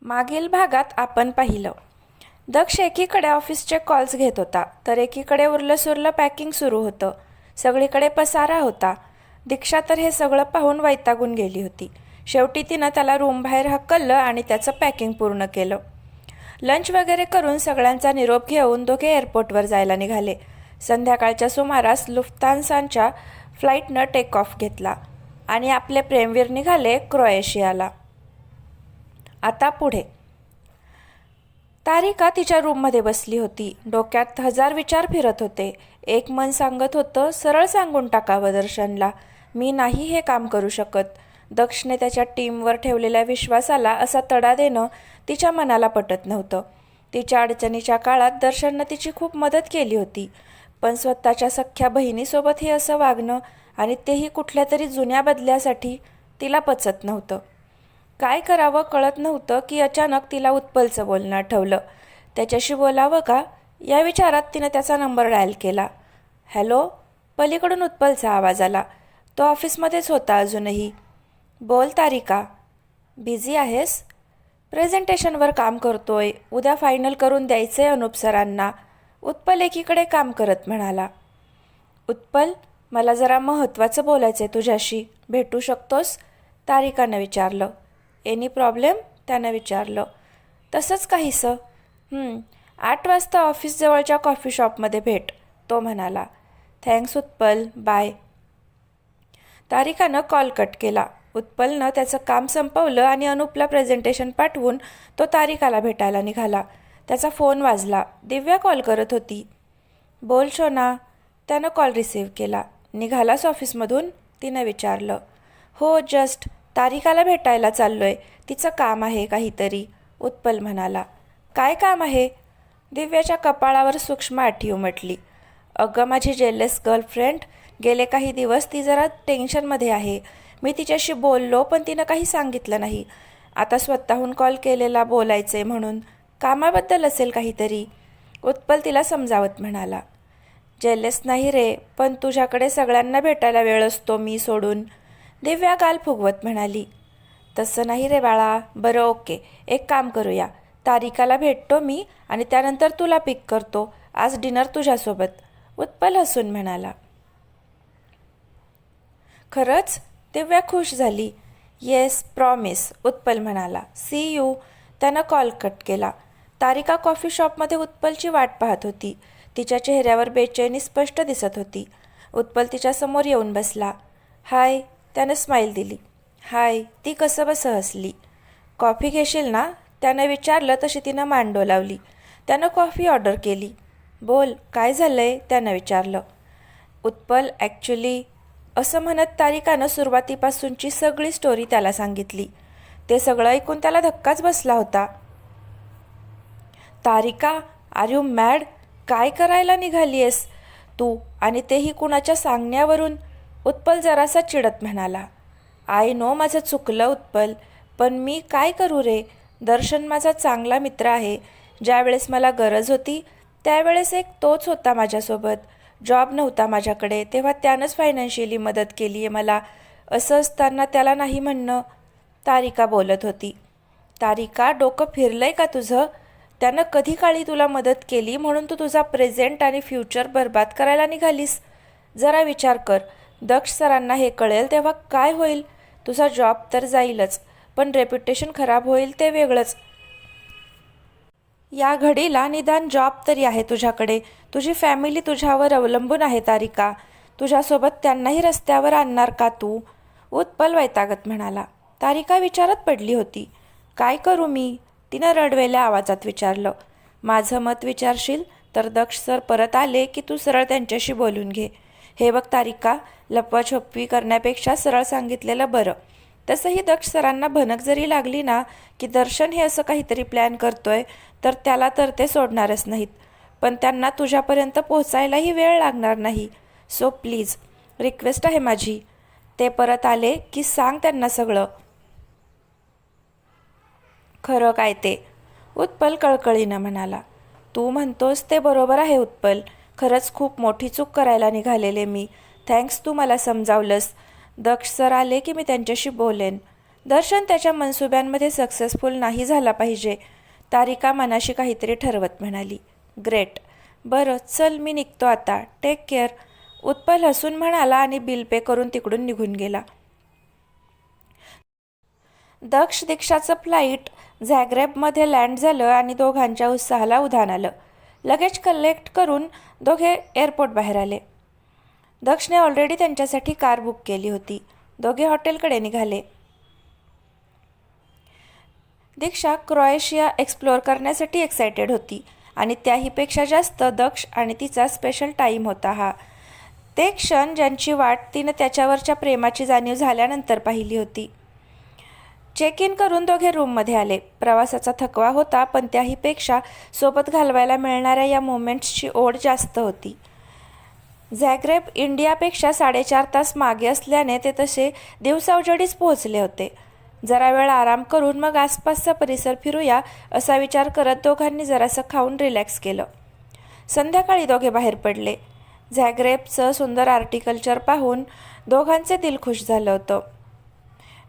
मागील भागात आपण पाहिलं, दक्ष एकीकडे ऑफिसचे कॉल्स घेत होता तर एकीकडे उरलंसुरलं पॅकिंग सुरू होतं. सगळीकडे पसारा होता. दीक्षा तर हे सगळं पाहून वैतागून गेली होती. शेवटी तिनं त्याला रूमबाहेर हकललं आणि त्याचं पॅकिंग पूर्ण केलं. लंच वगैरे करून सगळ्यांचा निरोप घेऊन दोघे एअरपोर्टवर जायला निघाले. संध्याकाळच्या सुमारास लुफ्तान्साच्या फ्लाईटनं टेक ऑफ घेतला आणि आपले प्रेमवीर निघाले क्रोएशियाला. आता पुढे. तारिका तिच्या रूममध्ये बसली होती. डोक्यात हजार विचार फिरत होते. एक मन सांगत होतं, सरळ सांगून टाकावं दर्शनला, मी नाही हे काम करू शकत. दक्षने त्याच्या टीमवर ठेवलेल्या विश्वासाला असा तडा देणं तिच्या मनाला पटत नव्हतं. तिच्या अडचणीच्या काळात दर्शननं तिची खूप मदत केली होती, पण स्वतःच्या सख्ख्या बहिणीसोबत हे असं वागणं आणि तेही कुठल्या तरी जुन्या बदल्यासाठी तिला पचत नव्हतं. काय करावं कळत नव्हतं की अचानक तिला उत्पलचं बोलणं आठवलं. त्याच्याशी बोलावं का या विचारात तिनं त्याचा नंबर डायल केला. हॅलो. पलीकडून उत्पलचा आवाज आला. तो ऑफिसमध्येच होता अजूनही. बोल तारिका. बिझी आहेस? प्रेझेंटेशनवर काम करतोय, उद्या फायनल करून द्यायचंय अनुप सरांना. उत्पल एकीकडे काम करत म्हणाला. उत्पल, मला जरा महत्त्वाचं बोलायचं आहे तुझ्याशी, भेटू शकतोस? तारिकानं विचारलं. Any problem? त्यानं विचारलं. तसंच काहीसं. 8 वाजता ऑफिसजवळच्या कॉफी शॉपमध्ये भेट, तो म्हणाला. Thanks Utpal, bye. तारिकानं कॉल कट केला. उत्पलनं त्याचं काम संपवलं आणि अनुपला प्रेझेंटेशन पाठवून तो तारिकाला भेटायला निघाला. त्याचा फोन वाजला. दिव्या कॉल करत होती. बोल शोना. त्यानं कॉल रिसीव्ह केला. निघालास ऑफिसमधून? तिनं विचारलं. हो, जस्ट. तारिकाला भेटायला चाललोय, तिचं काम आहे काहीतरी, उत्पल म्हणाला. काय काम आहे? दिव्याच्या कपाळावर सूक्ष्म आठी उमटली. अगं, माझी जेलस गर्लफ्रेंड, गेले काही दिवस ती जरा टेन्शनमध्ये आहे. मी तिच्याशी बोललो पण तिनं काही सांगितलं नाही. आता स्वतःहून कॉल केलेला बोलायचे म्हणून. कामाबद्दल असेल काहीतरी, उत्पल तिला समजावत म्हणाला. जेलस नाही रे, पण तुझ्याकडे सगळ्यांना भेटायला वेळ असतो मी सोडून, दिव्या गाल फुगवत म्हणाली. तसं नाही रे बाळा. बरं ओके, एक काम करूया, तारिकाला भेटतो मी आणि त्यानंतर तुला पिक करतो. आज डिनर तुझ्यासोबत, उत्पल हसून म्हणाला. खरंच? दिव्या खुश झाली. येस, प्रॉमिस, उत्पल म्हणाला. See you. त्यानं कॉल कट केला. तारिका कॉफी शॉपमध्ये उत्पलची वाट पाहत होती. तिच्या चेहऱ्यावर बेचैनी स्पष्ट दिसत होती. उत्पल तिच्यासमोर येऊन बसला. हाय. त्यानं स्माईल दिली. हाय. ती कसंबसं हसली. कॉफी घेशील ना? त्यानं विचारलं तशी तिनं मान डोलावली. त्यानं कॉफी ऑर्डर केली. बोल, काय झालंय? त्यानं विचारलं. उत्पल, ॲक्च्युली, असं म्हणत तारिकानं सुरुवातीपासूनची सगळी स्टोरी त्याला सांगितली. ते सगळं ऐकून त्याला धक्काच बसला होता. तारिका, आर यू मॅड? काय करायला निघाली आहेस तू, आणि तेही कुणाच्या सांगण्यावरून? उत्पल जरासा चिडत म्हणाला. आय नो, माझं चुकलं उत्पल, पण मी काय करू रे? दर्शन माझा चांगला मित्र आहे. ज्यावेळेस मला गरज होती त्यावेळेस एक तोच होता माझ्यासोबत. जॉब नव्हता माझ्याकडे तेव्हा त्यानंच फायनान्शियली मदत केली आहे मला. असं असताना त्याला नाही म्हणणं, तारिका बोलत होती. तारिका, डोकं फिरलंय का तुझं? त्यानं कधी काळी तुला मदत केली म्हणून तू तुझा प्रेझेंट आणि फ्युचर बर्बाद करायला निघालीस? जरा विचार कर. दक्ष सरांना हे कळेल तेव्हा काय होईल? तुझा जॉब तर जाईलच, पण रेप्युटेशन खराब होईल ते वेगळंच. या घडीला निदान जॉब तरी आहे तुझ्याकडे. तुझी फॅमिली तुझ्यावर अवलंबून आहे तारिका. तुझ्यासोबत त्यांनाही रस्त्यावर आणणार का तू? उत्पल वैतागत म्हणाला. तारिका विचारात पडली होती. काय करू मी? तिनं रडवेल्या आवाजात विचारलं. माझं मत विचारशील तर दक्ष सर परत आले की तू सरळ त्यांच्याशी बोलून घे. हे बघ तारिका, लपवाछपवी करण्यापेक्षा सरळ सांगितलेलं बरं. तसंही दक्ष सरांना भनक जरी लागली ना की दर्शन हे असं काहीतरी प्लॅन करतोय तर त्याला तर ते सोडणारच नाहीत. पण त्यांना तुझ्यापर्यंत पोहोचायलाही वेळ लागणार नाही. सो प्लीज, रिक्वेस्ट आहे माझी. ते परत आले की सांग त्यांना सगळं खरं काय ते, उत्पल कळकळीनं म्हणाला. तू म्हणतोस ते बरोबर आहे उत्पल. खरंच खूप मोठी चूक करायला निघालेले मी. थँक्स, तू मला समजावलंस. दक्ष सर आले की मी त्यांच्याशी बोलेन. दर्शन त्याच्या मनसुब्यांमध्ये सक्सेसफुल नाही झाला पाहिजे. तारिका मनाशी काहीतरी ठरवत म्हणाली. ग्रेट. बरं चल, मी निघतो आता. Take care. उत्पल हसून म्हणाला आणि बिल पे करून तिकडून निघून गेला. दक्ष दीक्षाचं फ्लाईट झॅग्रेबमध्ये लँड झालं आणि दोघांच्या उत्साहाला उधाण आलं. लगेज कलेक्ट करून दोघे एअरपोर्ट बाहेर आले. दक्षने ऑलरेडी त्यांच्यासाठी कार बुक केली होती. दोघे हॉटेलकडे निघाले. दीक्षा क्रोएशिया एक्सप्लोअर करण्यासाठी एक्सायटेड होती आणि त्याहीपेक्षा जास्त दक्ष आणि तिचा स्पेशल टाईम होता हा. ते क्षण ज्यांची वाट तिनं त्याच्यावरच्या प्रेमाची जाणीव झाल्यानंतर पाहिली होती. चेक इन करून दोघे रूममध्ये आले. प्रवासाचा थकवा होता, पण त्याहीपेक्षा सोबत घालवायला मिळणाऱ्या या मोमेंट्सची ओढ जास्त होती. झॅग्रेब इंडियापेक्षा 4.5 तास मागे असल्याने ते तसे दिवसाउजेडीच पोहोचले होते. जरा वेळ आराम करून मग आसपासचा परिसर फिरूया असा विचार करत दोघांनी जरासं खाऊन रिलॅक्स केलं. संध्याकाळी दोघे बाहेर पडले. झॅग्रेबचं सुंदर आर्टिकल्चर पाहून दोघांचे दिल खुश झालं होतं.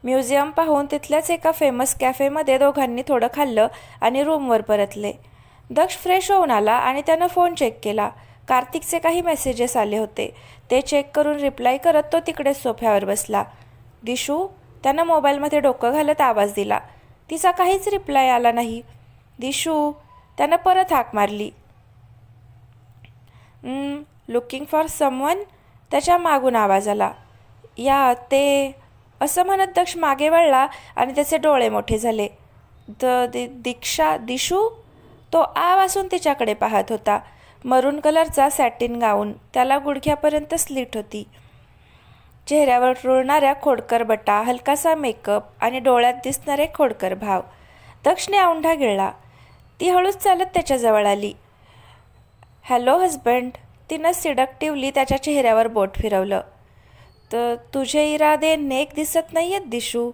म्युझियम पाहून तिथल्याच एका फेमस कॅफेमध्ये दोघांनी थोडं खाल्लं आणि रूमवर परतले. दक्ष फ्रेश होऊन आला आणि त्यानं फोन चेक केला. कार्तिकचे काही मेसेजेस आले होते. ते चेक करून रिप्लाय करत तो तिकडे सोफ्यावर बसला. दिशू, त्यानं मोबाईलमध्ये डोकं घालत आवाज दिला. तिचा काहीच रिप्लाय आला नाही. दिशू, त्यानं परत हाक मारली. लुकिंग फॉर समवन, त्याच्या मागून आवाज आला. या ते, असं म्हणत दक्ष मागे वळला आणि त्याचे डोळे मोठे झाले. दीक्षा, दिशू? तो आ वासून तिच्याकडे पाहत होता. मरून कलरचा सॅटिन गाऊन, त्याला गुडघ्यापर्यंत स्लीट होती. चेहऱ्यावर रुळणाऱ्या खोडकर बटा, हलकासा मेकअप आणि डोळ्यात दिसणारे खोडकर भाव. दक्षने औंढा गिळला. ती हळूच चालत त्याच्याजवळ आली. हॅलो हजबंड, तिनं सिडक्टिव्हली त्याच्या चेहऱ्यावर बोट फिरवलं. तर तुझे इरादे नेक दिसत नाही आहेत दिशू,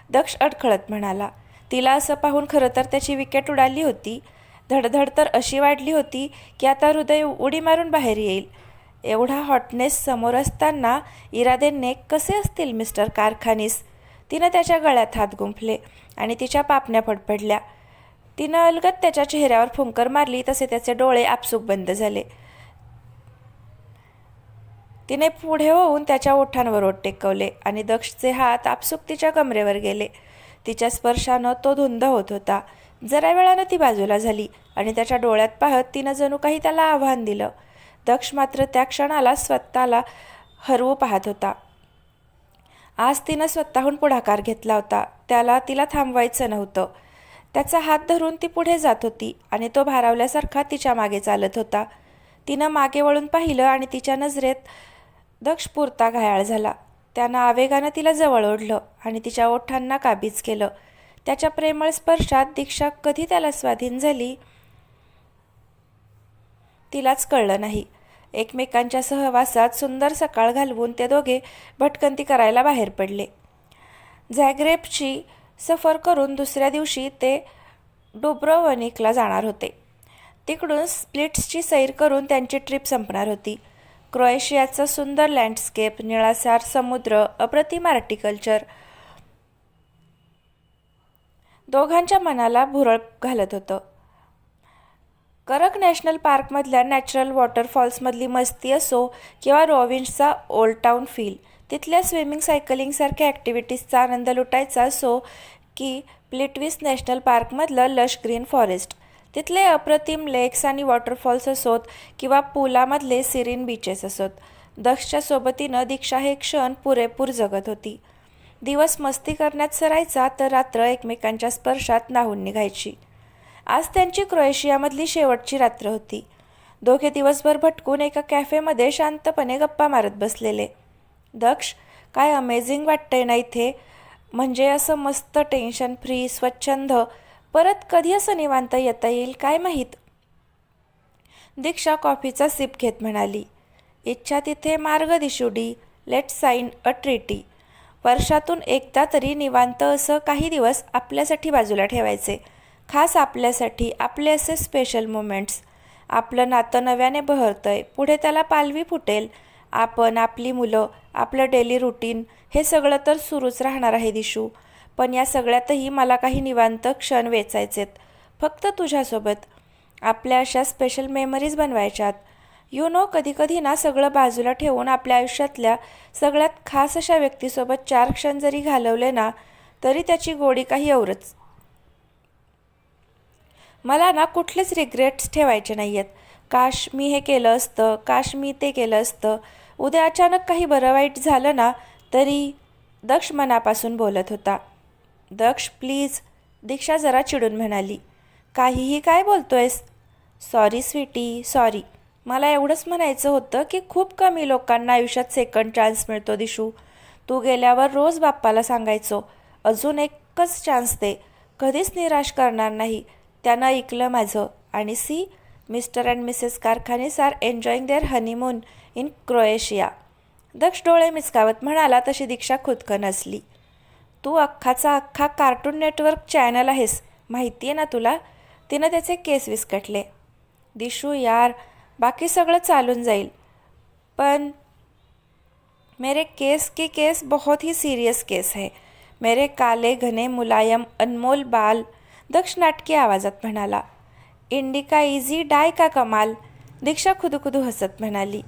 दक्ष अडखळत म्हणाला. तिला असं पाहून खरं तर त्याची विकेट उडाली होती. धडधड तर अशी वाढली होती की आता हृदय उडी मारून बाहेर येईल. एवढा हॉटनेस समोर असताना इरादे नेक कसे असतील मिस्टर कारखानीस? तिनं त्याच्या गळ्यात हात गुंफले आणि तिच्या पापण्या फडफडल्या. तिनं अलगद त्याच्या चेहऱ्यावर फुंकर मारली तसे त्याचे डोळे आपसूक बंद झाले. तिने पुढे होऊन त्याच्या ओठांवर ओठ टेकवले आणि दक्षचे हात आपसूक तिच्या कमरेवर गेले. तिच्या स्पर्शानं तो धुंद होत होता. जरा वेळानं ती बाजूला झाली आणि त्याच्या डोळ्यात पाहत तिनं जणू काही त्याला आव्हान दिलं. दक्ष मात्र त्या क्षणाला स्वतःला हरवू पाहत होता. आज तिनं स्वतःहून पुढाकार घेतला होता. तिला थांबवायचं नव्हतं. त्याचा हात धरून ती पुढे जात होती आणि तो भारावल्यासारखा तिच्या मागे चालत होता. तिनं मागे वळून पाहिलं आणि तिच्या नजरेत दक्ष पुरता घायाळ झाला. त्यानं आवेगानं तिला जवळ ओढलं आणि तिच्या ओठांना काबीज केलं. त्याच्या प्रेमळ स्पर्शात दीक्षा कधी त्याला स्वाधीन झाली तिलाच कळलं नाही. एकमेकांच्या सहवासात सुंदर सकाळ घालवून ते दोघे भटकंती करायला बाहेर पडले. झॅग्रेबची सफर करून दुसऱ्या दिवशी ते डुब्रोव्निकला जाणार होते. तिकडून स्प्लिट्सची सैर करून त्यांची ट्रिप संपणार होती. क्रोएशियाचं सुंदर लँडस्केप, निळाशार समुद्र, अप्रतिम आर्टिकल्चर दोघांच्या मनाला भुरळ घालत होतं. करक नॅशनल पार्कमधल्या नॅचरल वॉटरफॉल्समधली मस्ती असो किंवा रॉविन्सचा ओल्ड टाऊन फील, तिथल्या स्विमिंग सायकलिंगसारख्या ॲक्टिव्हिटीजचा आनंद लुटायचा असो की प्लिट्विस नॅशनल पार्कमधलं लश ग्रीन फॉरेस्ट, तिथले अप्रतिम लेक्स आणि वॉटरफॉल्स असोत किंवा पुलामधले सिरीन बीचेस असोत, दक्षच्या सोबतीनं दीक्षा हे क्षण पुरेपूर जगत होती. दिवस मस्ती करण्यात सरायचा तर रात्र एकमेकांच्या स्पर्शात न्हाऊन निघायची. आज त्यांची क्रोएशियामधली शेवटची रात्र होती. दोघे दिवसभर भटकून एका कॅफेमध्ये शांतपणे गप्पा मारत बसलेले. दक्ष, काय अमेझिंग वाटतंय ना इथे, म्हणजे असं मस्त टेन्शन फ्री, स्वच्छंद. परत कधी असं निवांत येता येईल काय माहीत. दीक्षा कॉफीचा सिप घेत म्हणाली. इच्छा तिथे मार्ग दिशुडी, लेट साइन अ ट्रीटी. वर्षातून एकदा तरी निवांत असं काही दिवस आपल्यासाठी बाजूला ठेवायचे, खास आपल्यासाठी, आपले असे स्पेशल मोमेंट्स. आपलं नातं नव्याने बहरतंय, पुढे त्याला पालवी फुटेल. आपण, आपली मुलं, आपलं डेली रुटीन, हे सगळं तर सुरूच राहणार आहे दिशू. पण या सगळ्यातही मला काही निवांत क्षण वेचायचेत, फक्त तुझ्यासोबत. आपल्या अशा स्पेशल मेमरीज बनवायच्यात. कधीकधी ना सगळं बाजूला ठेवून आपल्या आयुष्यातल्या सगळ्यात खास अशा व्यक्तीसोबत 4 क्षण जरी घालवले ना, तरी त्याची गोडी काही औरच. मला ना कुठलेच रिग्रेट्स ठेवायचे नाही आहेत. काश मी हे केलं असतं, काश मी ते केलं असतं. उद्या अचानक काही बरं वाईट झालं ना तरी. दक्ष मनापासून बोलत होता. दक्ष प्लीज, दीक्षा जरा चिडून म्हणाली. काहीही काय बोलतोयस? Sorry Sweety, sorry. मला एवढंच म्हणायचं होतं की खूप कमी लोकांना आयुष्यात सेकंड चान्स मिळतो दिशू. तू गेल्यावर रोज बाप्पाला सांगायचो, अजून एकच चान्स दे, कधीच निराश करणार नाही. त्यानं ऐकलं माझं. आणि see, Mr and Mrs Karkhanes are enjoying their honeymoon in Croatia. Daksh डोळे मिचकावत म्हणाला तशी दीक्षा खुदकन हसली. तू अख्खाचा अख्खा कार्टून नेटवर्क चॅनल आहेस, माहिती आहे ना तुला? तिनं त्याचे केस विस्कटले. दिशू यार, बाकी सगळं चालून जाईल, पण मेरे केस की केस बहुत ही सीरियस केस है. मेरे काले घने मुलायम अनमोल बाल. दक्ष नाटकी आवाजात म्हणाला. इंडिका इझी डाय का कमाल. दीक्षा खुदुखुदू हसत म्हणाली.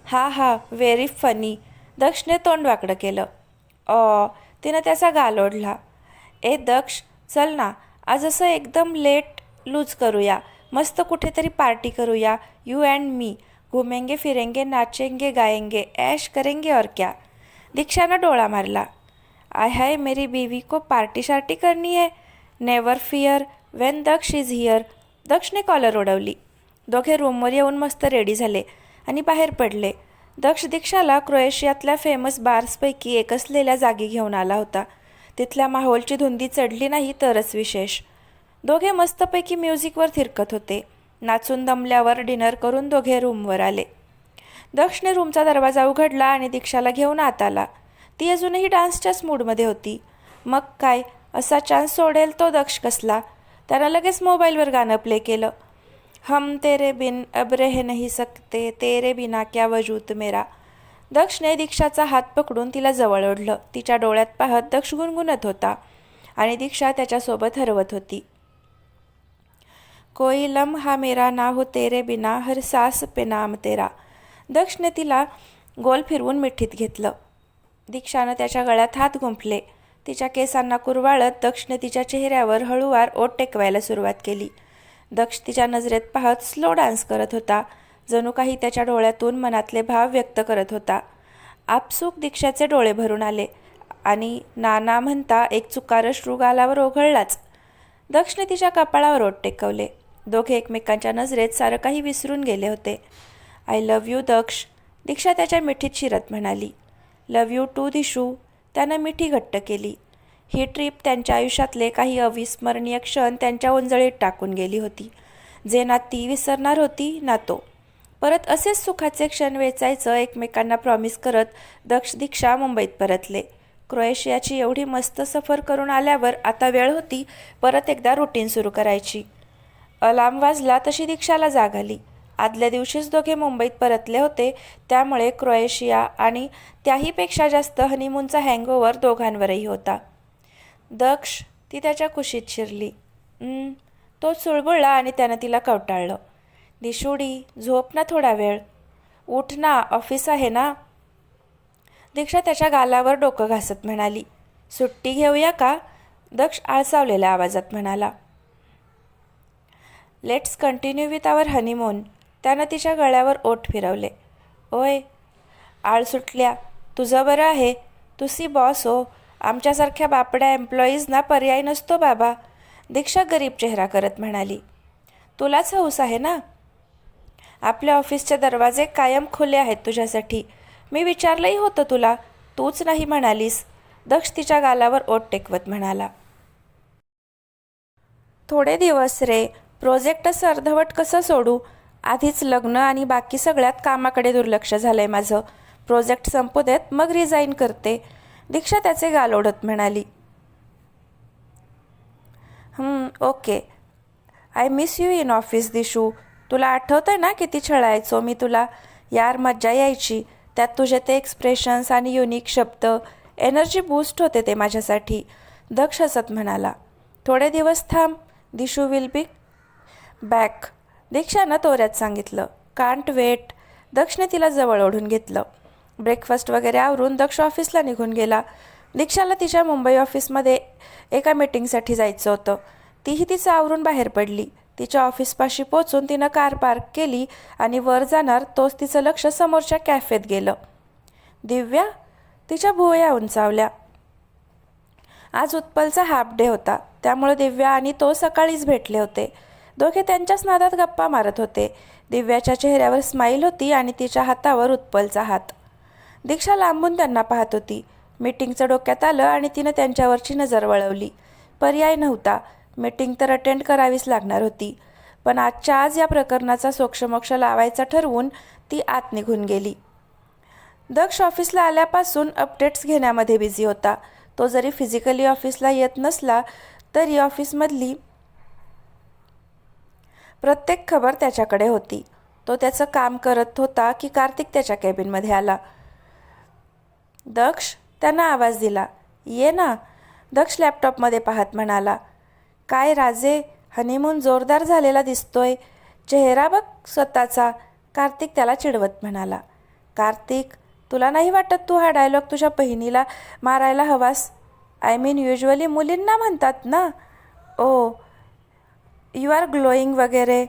हा हा, व्हेरी फनी. दक्षने तोंड वाकडं केलं. तिनं त्याचा गाल ओढला. ए दक्ष, चल ना, आज असं एकदम लेट लूज करूया, मस्त कुठेतरी पार्टी करूया. यू अँड मी घुमेंगे फिरेंगे नाचेंगे गाएंगे ऐश करेंगे और क्या. दीक्षानं डोळा मारला. आय हाय, मेरी बीवी को पार्टी शार्टी करनी है. Never fear when Daksh is here. दक्षने कॉलर ओढवली. दोघे रूमवर येऊन मस्त रेडी झाले आणि बाहेर पडले. दक्ष दीक्षाला क्रोएशियातल्या फेमस बार्सपैकी एक असलेल्या जागी घेऊन आला होता. तिथल्या माहोलची धुंदी चढली नाही तरच विशेष. दोघे मस्तपैकी म्युझिकवर थिरकत होते. नाचून दमल्यावर डिनर करून दोघे रूमवर आले. दक्षने रूमचा दरवाजा उघडला आणि दीक्षाला घेऊन आत आला. ती अजूनही डान्सच्याच मूडमध्ये होती. मग काय, असा चान्स सोडेल तो दक्ष कसला. त्यानं लगेच मोबाईलवर गाणं प्ले केलं. हम तेरे बिन अब रह नहीं सकते, तेरे बिना क्या वजूद मेरा. दक्षने दीक्षाचा हात पकडून तिला जवळ ओढलं. तिच्या डोळ्यात पाहत दक्ष गुणगुणत होता आणि दीक्षा त्याच्यासोबत हरवत होती. कोई लम्हा मेरा ना हो तेरे बिना, हर सांस पे नाम तेरा. दक्षने तिला गोल फिरवून मिठीत घेतलं. दीक्षानं त्याच्या गळ्यात हात गुंफले. तिच्या केसांना कुरवाळत दक्षने तिच्या चेहऱ्यावर हळूवार ओठ टेकवायला सुरुवात केली. दक्ष तिच्या नजरेत पाहत स्लो डान्स करत होता, जणू काही त्याच्या डोळ्यातून मनातले भाव व्यक्त करत होता. आपसूक दीक्षाचे डोळे भरून आले आणि नाना म्हणता एक चुकार श्रू गालावर ओघळलाच. दक्षने तिच्या कपाळावर ओठ टेकवले. दोघे एकमेकांच्या नजरेत सारं काही विसरून गेले होते. आय लव्ह यू दक्ष, दीक्षा त्याच्या मिठीत शिरत म्हणाली. लव्ह यू टू दिशू, त्यानं मिठी घट्ट केली. ही ट्रीप त्यांच्या आयुष्यातले काही अविस्मरणीय क्षण त्यांच्या ओंजळीत टाकून गेली होती, जे ना ती विसरणार होती ना तो. परत असेच सुखाचे क्षण वेचायचं एकमेकांना प्रॉमिस करत दक्ष दीक्षा मुंबईत परतले. क्रोएशियाची एवढी मस्त सफर करून आल्यावर आता वेळ होती परत एकदा रुटीन सुरू करायची. अलार्म वाजला तशी दीक्षाला जाग आली. आदल्या दिवशीच दोघे मुंबईत परतले होते, त्यामुळे क्रोएशिया आणि त्याहीपेक्षा जास्त हनीमूनचा हँगओव्हर दोघांवरही होता. दक्ष, ती त्याच्या कुशीत शिरली. तो चुळबुळला आणि त्यानं तिला कवटाळलं. दिशुडी, झोप ना थोडा वेळ. उठ ना, ऑफिस आहे ना. दीक्षा त्याच्या गालावर डोकं घासत म्हणाली. सुट्टी घेऊया का? दक्ष आळसावलेल्या आवाजात म्हणाला. Let's continue with our honeymoon. त्यानं तिच्या गळ्यावर ओठ फिरवले. ओय, आळ सुटल्या. तुझं बरं आहे, तू सी बॉस हो. आमच्यासारख्या बापड्या एम्प्लॉईजना पर्याय नसतो बाबा. दीक्षा गरीब चेहरा करत म्हणाली. तुलाच हौस आहे ना? आपल्या ऑफिसचे दरवाजे कायम खुले आहेत तुझ्यासाठी. मी विचारलंही होतं तुला, तूच नाही म्हणालीस. दक्ष तिच्या गालावर ओठ टेकवत म्हणाला. थोडे दिवस रे, प्रोजेक्ट असं अर्धवट कसं सोडू? आधीच लग्न आणि बाकी सगळ्यात कामाकडे दुर्लक्ष झालंय माझं. प्रोजेक्ट संपू देत, मग रिझाईन करते. दीक्षा त्याचे गाल ओढत म्हणाली. Okay. I miss you in office Dishu. तुला आठवतंय ना किती छळायचो मी तुला? यार मज्जा यायची. त्यात तुझे ते एक्सप्रेशन्स आणि युनिक शब्द, एनर्जी बूस्ट होते ते माझ्यासाठी. दक्ष हसत म्हणाला, थोडे दिवस थांब, दिशू विल बी बॅक. दीक्षानं तोऱ्यात सांगितलं. Can't weight. दक्षने तिला जवळ ओढून घेतलं. ब्रेकफास्ट वगैरे आवरून दक्ष ऑफिसला निघून गेला. दीक्षाला तिच्या मुंबई ऑफिसमध्ये एका मीटिंगसाठी जायचं होतं. तीही तिचं आवरून बाहेर पडली. तिच्या ऑफिसपाशी पोचून तिनं कार पार्क केली आणि वर जाणार तोच तिचं लक्ष समोरच्या कॅफेत गेलं. दिव्या. तिच्या भुवया उंचावल्या. आज उत्पलचा हाफ डे होता, त्यामुळे दिव्या आणि तो सकाळीच भेटले होते. दोघे त्यांच्याच नादात गप्पा मारत होते. दिव्याच्या चेहऱ्यावर स्माईल होती आणि तिच्या हातावर उत्पलचा हात. दीक्षा लांबून त्यांना पाहत होती. मीटिंगचं डोक्यात आलं आणि तिनं त्यांच्यावरची नजर वळवली. पर्याय नव्हता. मीटिंग तर अटेंड करावीच लागणार होती. पण आजच्या आज या प्रकरणाचा सोक्षमोक्ष लावायचा ठरवून ती आत निघून गेली. दक्ष ऑफिसला आल्यापासून अपडेट्स घेण्यामध्ये बिझी होता. तो जरी फिजिकली ऑफिसला येत नसला तरी ऑफिसमधली प्रत्येक खबर त्याच्याकडे होती. तो त्याचं काम करत होता की कार्तिक त्याच्या कॅबिनमध्ये आला. दक्ष. त्यानं आवाज दिला. ये ना. दक्ष लॅपटॉपमध्ये पाहत म्हणाला. काय राजे, हनीमून जोरदार झालेला दिसतोय. चेहरा बघ स्वतःचा. कार्तिक त्याला चिडवत म्हणाला. कार्तिक, तुला नाही वाटत तू हा डायलॉग तुझ्या बहिणीला मारायला हवास? आय मीन युजली मुलींना म्हणतात ना, ओ यू आर ग्लोईंग वगैरे.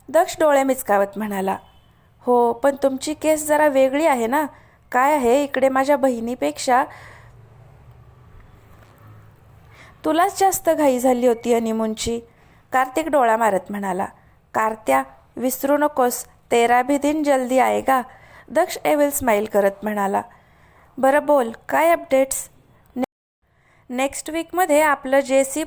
दक्ष डोळे मिचकावत म्हणाला. हो, पण तुमची केस जरा वेगळी आहे ना. काय आहे, इकडे माझ्या बहिणीपेक्षा तुलाच जास्त घाई झाली होती हनीमूनची. कार्तिक डोळा मारत म्हणाला. कार्त्या, विसरू नकोस, तेरा भी दिन जल्दी आएगा. दक्ष एविल स्माईल करत म्हणाला. बरं बोल, काय अपडेट्स? नेक्स्ट वीकमध्ये आपलं JC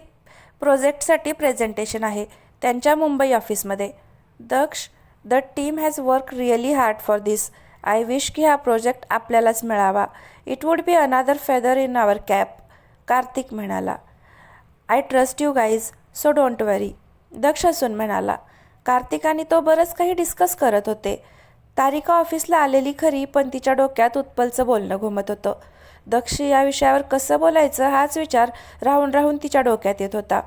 प्रोजेक्टसाठी प्रेझेंटेशन आहे त्यांच्या मुंबई ऑफिसमध्ये. Daksh. The team has work really hard for this. I wish की हा प्रोजेक्ट आपल्यालाच मिळावा. It would be another feather in our cap. Kartik म्हणाला. I trust you guys, so don't worry. Daksh हसून म्हणाला. कार्तिक आणि तो बरंच काही डिस्कस करत होते. तारिका ऑफिसला आलेली खरी, पण तिच्या डोक्यात उत्पलचं बोलणं घुमत होतं. दक्ष या विषयावर कसं बोलायचं हाच विचार राहून राहून तिच्या डोक्यात येत होता.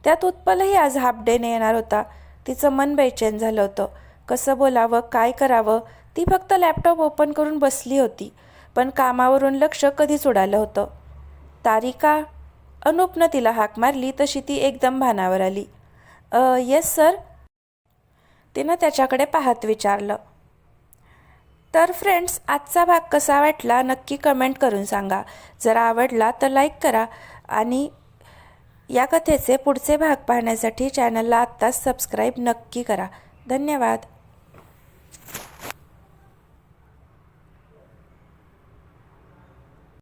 त्यात उत्पलही आज हाफ डेने येणार होता. तिचं मन बेचैन झालं होतं. कसं बोलावं, काय करावं? ती फक्त लॅपटॉप ओपन करून बसली होती, पण कामावरून लक्ष कधीच उडालं होतं. तारिका. अनुपनं तिला हाक मारली तशी ती एकदम भानावर आली. Yes sir. तिनं त्याच्याकडे पाहत विचारलं. तर फ्रेंड्स, आजचा भाग कसा वाटला नक्की कमेंट करून सांगा. जर आवडला तर लाईक करा आणि या कथेचे पुढचे भाग पाहण्यासाठी चॅनलला आत्ताच सबस्क्राईब नक्की करा. धन्यवाद.